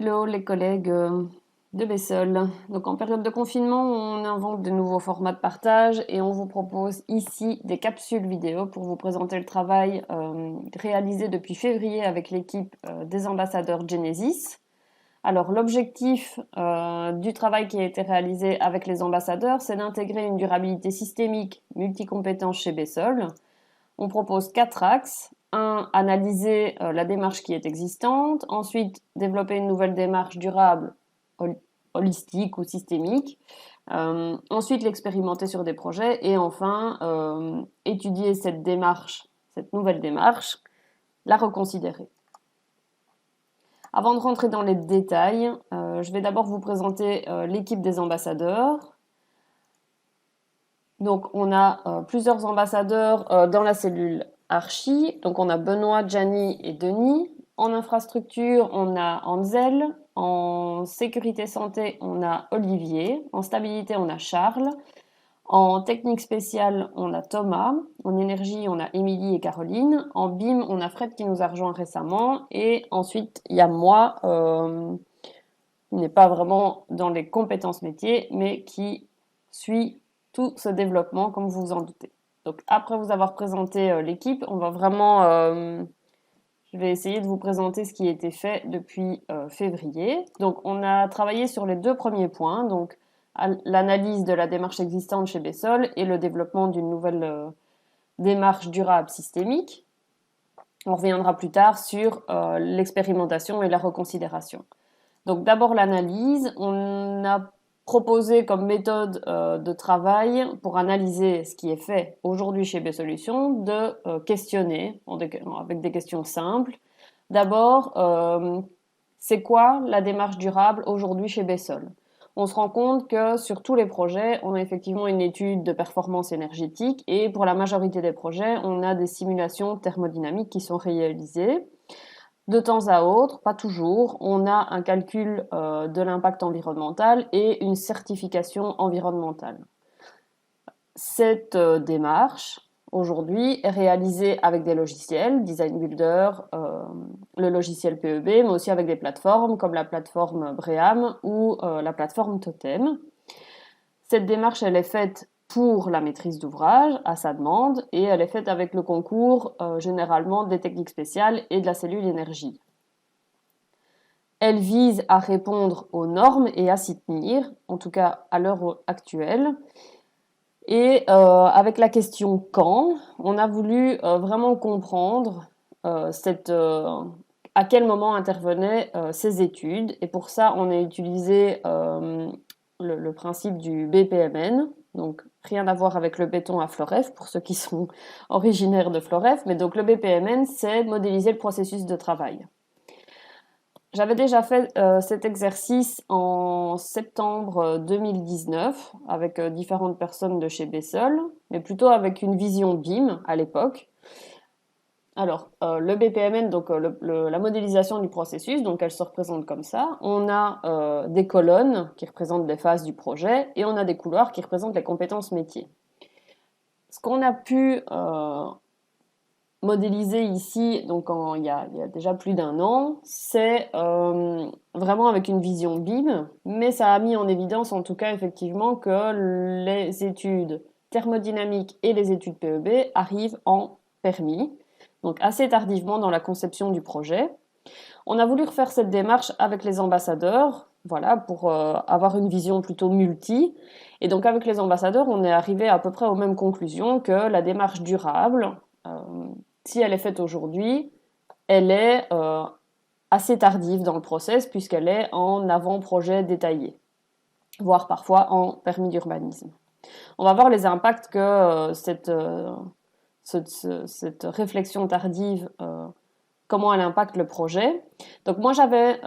Hello les collègues de Bessol. Donc en période de confinement, on invente de nouveaux formats de partage et on vous propose ici des capsules vidéo pour vous présenter le travail réalisé depuis février avec l'équipe des ambassadeurs Genesis. Alors l'objectif du travail qui a été réalisé avec les ambassadeurs, c'est d'intégrer une durabilité systémique multicompétence chez Bessol. On propose 4 axes. Un, analyser la démarche qui est existante. Ensuite, développer une nouvelle démarche durable, holistique ou systémique. Ensuite, l'expérimenter sur des projets. Et enfin, étudier cette démarche, cette nouvelle démarche, la reconsidérer. Avant de rentrer dans les détails, je vais d'abord vous présenter l'équipe des ambassadeurs. Donc, on a plusieurs ambassadeurs dans la cellule Archi. Donc, on a Benoît, Gianni et Denis. En infrastructure, on a Ansel. En sécurité santé, on a Olivier. En stabilité, on a Charles. En technique spéciale, on a Thomas. En énergie, on a Émilie et Caroline. En BIM, on a Fred qui nous a rejoint récemment. Et ensuite, il y a moi, qui n'est pas vraiment dans les compétences métiers, mais qui suit tout ce développement, comme vous vous en doutez. Donc après vous avoir présenté l'équipe, on va vraiment, je vais essayer de vous présenter ce qui a été fait depuis février. Donc on a travaillé sur les 2 premiers points, donc l'analyse de la démarche existante chez Bessol et le développement d'une nouvelle démarche durable systémique. On reviendra plus tard sur l'expérimentation et la reconsidération. Donc d'abord l'analyse, on a proposé comme méthode de travail pour analyser ce qui est fait aujourd'hui chez B-Solutions de questionner avec des questions simples. D'abord, c'est quoi la démarche durable aujourd'hui chez Bessol? On se rend compte que sur tous les projets, on a effectivement une étude de performance énergétique et pour la majorité des projets, on a des simulations thermodynamiques qui sont réalisées. De temps à autre, pas toujours, on a un calcul de l'impact environnemental et une certification environnementale. Cette démarche, aujourd'hui, est réalisée avec des logiciels, Design Builder, le logiciel PEB, mais aussi avec des plateformes comme la plateforme Bream ou la plateforme Totem. Cette démarche, elle est faite pour la maîtrise d'ouvrage, à sa demande, et elle est faite avec le concours généralement des techniques spéciales et de la cellule énergie. Elle vise à répondre aux normes et à s'y tenir, en tout cas à l'heure actuelle. Et avec la question quand, on a voulu vraiment comprendre à quel moment intervenaient ces études. Et pour ça, on a utilisé le principe du BPMN, donc rien à voir avec le béton à Floref, pour ceux qui sont originaires de Floref. Mais donc le BPMN, c'est modéliser le processus de travail. J'avais déjà fait cet exercice en septembre 2019 avec différentes personnes de chez Bessol, mais plutôt avec une vision BIM à l'époque. Alors, le BPMN, donc la modélisation du processus, donc elle se représente comme ça. On a des colonnes qui représentent des phases du projet et on a des couloirs qui représentent les compétences métiers. Ce qu'on a pu modélisé ici, donc il y a déjà plus d'1 an, c'est vraiment avec une vision BIM, mais ça a mis en évidence en tout cas effectivement que les études thermodynamiques et les études PEB arrivent en permis, donc assez tardivement dans la conception du projet. On a voulu refaire cette démarche avec les ambassadeurs, voilà, pour avoir une vision plutôt multi. Et donc avec les ambassadeurs, on est arrivé à peu près aux mêmes conclusions que la démarche durable, si elle est faite aujourd'hui, elle est assez tardive dans le process puisqu'elle est en avant-projet détaillé, voire parfois en permis d'urbanisme. On va voir les impacts que cette réflexion tardive, comment elle impacte le projet. Donc moi j'avais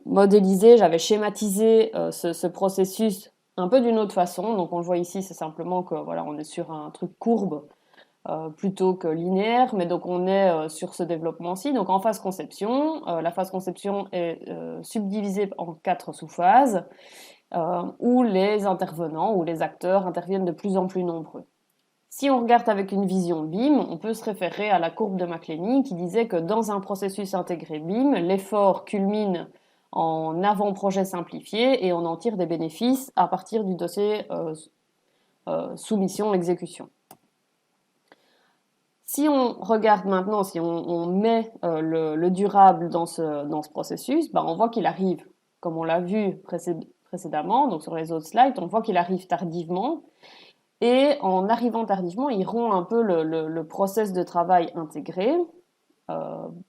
modélisé, j'avais schématisé ce processus un peu d'une autre façon. Donc on le voit ici, c'est simplement que voilà, on est sur un truc courbe plutôt que linéaire, mais donc on est sur ce développement-ci. Donc en phase conception, la phase conception est subdivisée en 4 sous-phases où les intervenants ou les acteurs interviennent de plus en plus nombreux. Si on regarde avec une vision BIM, on peut se référer à la courbe de McLeany qui disait que dans un processus intégré BIM, l'effort culmine en avant-projet simplifié et on en tire des bénéfices à partir du dossier soumission-exécution. Si on regarde maintenant, si on met le durable dans ce processus, on voit qu'il arrive, comme on l'a vu précédemment, donc sur les autres slides, on voit qu'il arrive tardivement. Et en arrivant tardivement, il rompt un peu le process de travail intégré.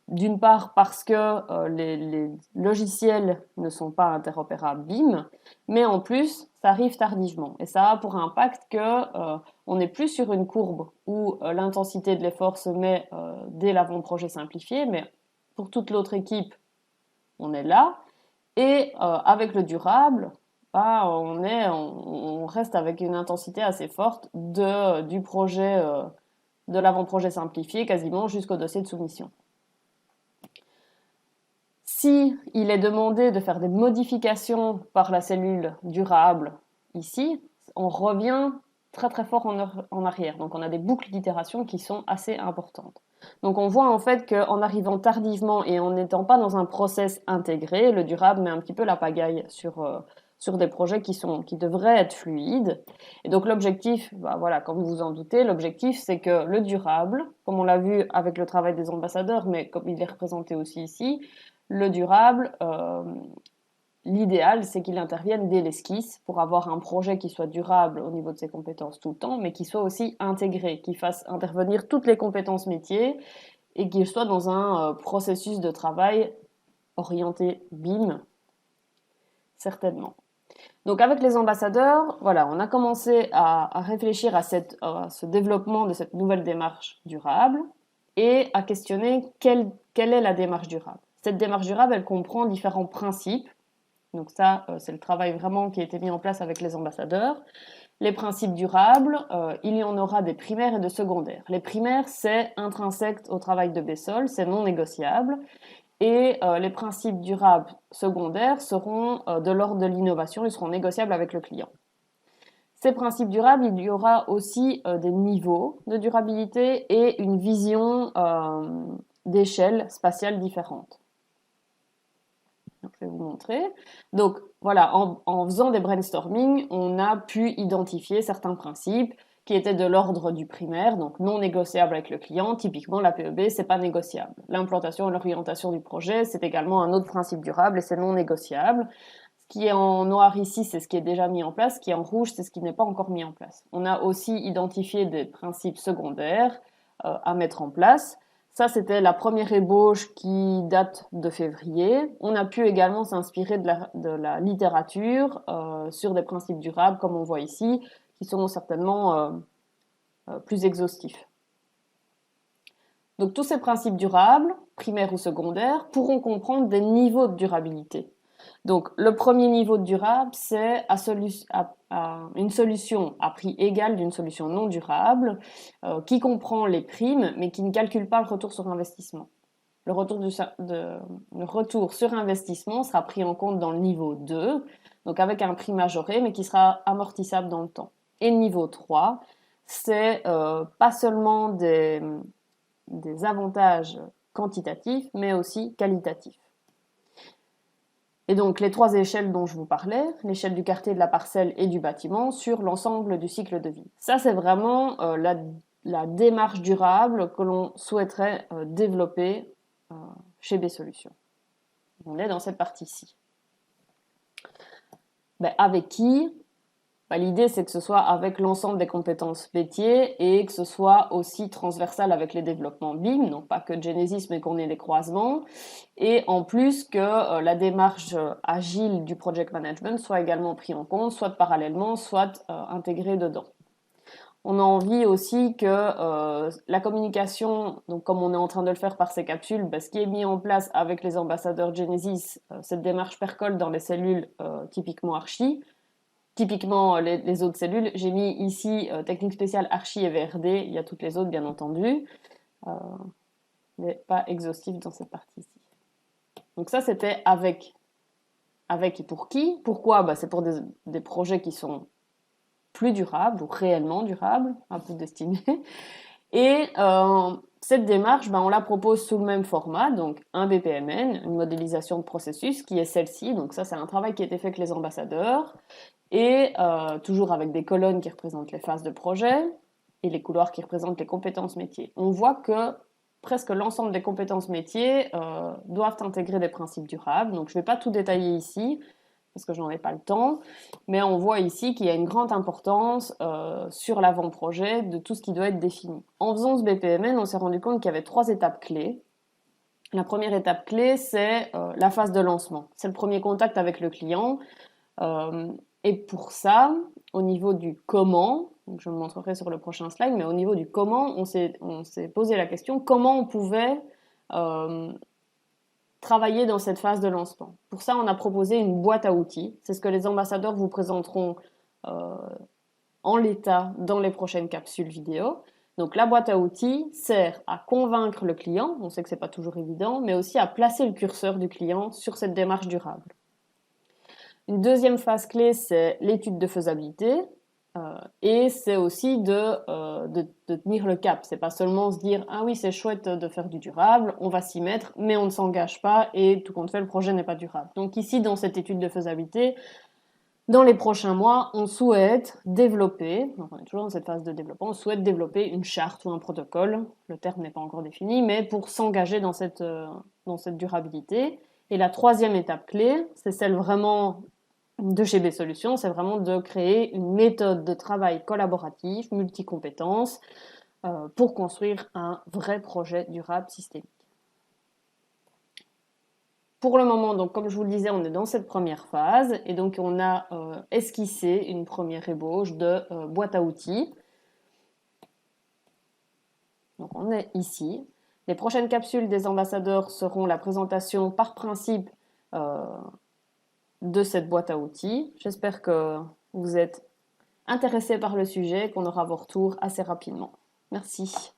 D'une part parce que les logiciels ne sont pas interopérables BIM, mais en plus, ça arrive tardivement. Et ça a pour impact que on n'est plus sur une courbe où l'intensité de l'effort se met dès l'avant-projet simplifié, mais pour toute l'autre équipe, on est là. Et avec le durable, on reste avec une intensité assez forte du projet, de l'avant-projet simplifié, quasiment jusqu'au dossier de soumission. Si il est demandé de faire des modifications par la cellule durable ici, on revient très très fort en arrière. Donc on a des boucles d'itération qui sont assez importantes. Donc on voit en fait qu'en arrivant tardivement et en n'étant pas dans un process intégré, le durable met un petit peu la pagaille sur des projets qui devraient être fluides. Et donc l'objectif, voilà, comme vous vous en doutez, l'objectif c'est que le durable, comme on l'a vu avec le travail des ambassadeurs, mais comme il est représenté aussi ici, le durable, l'idéal, c'est qu'il intervienne dès l'esquisse pour avoir un projet qui soit durable au niveau de ses compétences tout le temps, mais qui soit aussi intégré, qui fasse intervenir toutes les compétences métiers et qu'il soit dans un processus de travail orienté BIM, certainement. Donc avec les ambassadeurs, voilà, on a commencé à réfléchir à ce développement de cette nouvelle démarche durable et à questionner quelle est la démarche durable. Cette démarche durable, elle comprend différents principes. Donc ça, c'est le travail vraiment qui a été mis en place avec les ambassadeurs. Les principes durables, il y en aura des primaires et de secondaires. Les primaires, c'est intrinsèque au travail de Bessol, c'est non négociable. Et les principes durables secondaires seront de l'ordre de l'innovation, ils seront négociables avec le client. Ces principes durables, il y aura aussi des niveaux de durabilité et une vision d'échelle spatiale différente. Donc, je vais vous montrer. Donc voilà, en faisant des brainstorming, on a pu identifier certains principes qui étaient de l'ordre du primaire, donc non négociable avec le client. Typiquement, la PEB, c'est pas négociable. L'implantation et l'orientation du projet, c'est également un autre principe durable et c'est non négociable. Ce qui est en noir ici, c'est ce qui est déjà mis en place. Ce qui est en rouge, c'est ce qui n'est pas encore mis en place. On a aussi identifié des principes secondaires à mettre en place. Ça, c'était la première ébauche qui date de février. On a pu également s'inspirer de la littérature sur des principes durables, comme on voit ici, qui sont certainement plus exhaustifs. Donc tous ces principes durables, primaires ou secondaires, pourront comprendre des niveaux de durabilité. Donc le premier niveau de durable, c'est une solution à prix égal d'une solution non durable qui comprend les primes mais qui ne calcule pas le retour sur investissement. Le retour sur investissement sera pris en compte dans le niveau 2, donc avec un prix majoré mais qui sera amortissable dans le temps. Et le niveau 3, c'est pas seulement des avantages quantitatifs mais aussi qualitatifs. Et donc les trois échelles dont je vous parlais, l'échelle du quartier, de la parcelle et du bâtiment sur l'ensemble du cycle de vie. Ça, c'est vraiment la démarche durable que l'on souhaiterait développer chez B-Solutions. On est dans cette partie-ci. Avec qui? L'idée, c'est que ce soit avec l'ensemble des compétences métiers et que ce soit aussi transversal avec les développements BIM, non pas que Genesis, mais qu'on ait des croisements. Et en plus que la démarche agile du project management soit également prise en compte, soit parallèlement, soit intégrée dedans. On a envie aussi que la communication, donc comme on est en train de le faire par ces capsules, ce qui est mis en place avec les ambassadeurs Genesis, cette démarche percole dans les cellules typiquement archi. Typiquement, les autres cellules, j'ai mis ici technique spéciale archi et VRD, il y a toutes les autres bien entendu, mais pas exhaustif dans cette partie-ci. Donc ça, c'était avec et pour qui. Pourquoi? C'est pour des projets qui sont plus durables ou réellement durables, un peu d'estimer. Et Cette démarche, on la propose sous le même format, donc un BPMN, une modélisation de processus, qui est celle-ci. Donc ça, c'est un travail qui a été fait avec les ambassadeurs, et toujours avec des colonnes qui représentent les phases de projet, et les couloirs qui représentent les compétences métiers. On voit que presque l'ensemble des compétences métiers doivent intégrer des principes durables. Donc je ne vais pas tout détailler ici, parce que je n'en ai pas le temps, mais on voit ici qu'il y a une grande importance sur l'avant-projet de tout ce qui doit être défini. En faisant ce BPMN, on s'est rendu compte qu'il y avait 3 étapes clés. La première étape clé, c'est la phase de lancement. C'est le premier contact avec le client. Et pour ça, au niveau du comment, donc je le montrerai sur le prochain slide, mais au niveau du comment, on s'est posé la question comment on pouvait travailler dans cette phase de lancement. Pour ça, on a proposé une boîte à outils. C'est ce que les ambassadeurs vous présenteront en l'état dans les prochaines capsules vidéo. Donc la boîte à outils sert à convaincre le client, on sait que ce n'est pas toujours évident, mais aussi à placer le curseur du client sur cette démarche durable. Une deuxième phase clé, c'est l'étude de faisabilité. Et c'est aussi de tenir le cap. C'est pas seulement se dire ah oui c'est chouette de faire du durable, on va s'y mettre, mais on ne s'engage pas et tout compte fait le projet n'est pas durable. Donc ici dans cette étude de faisabilité, dans les prochains mois, on souhaite développer, donc on est toujours dans cette phase de développement, on souhaite développer une charte ou un protocole. Le terme n'est pas encore défini, mais pour s'engager dans cette durabilité. Et la troisième étape clé, c'est celle vraiment de chez B Solutions, c'est vraiment de créer une méthode de travail collaboratif, multi-compétences, pour construire un vrai projet durable systémique. Pour le moment, donc, comme je vous le disais, on est dans cette première phase, et donc on a esquissé une première ébauche de boîte à outils. Donc on est ici. Les prochaines capsules des ambassadeurs seront la présentation par principe de cette boîte à outils. J'espère que vous êtes intéressés par le sujet, qu'on aura vos retours assez rapidement. Merci.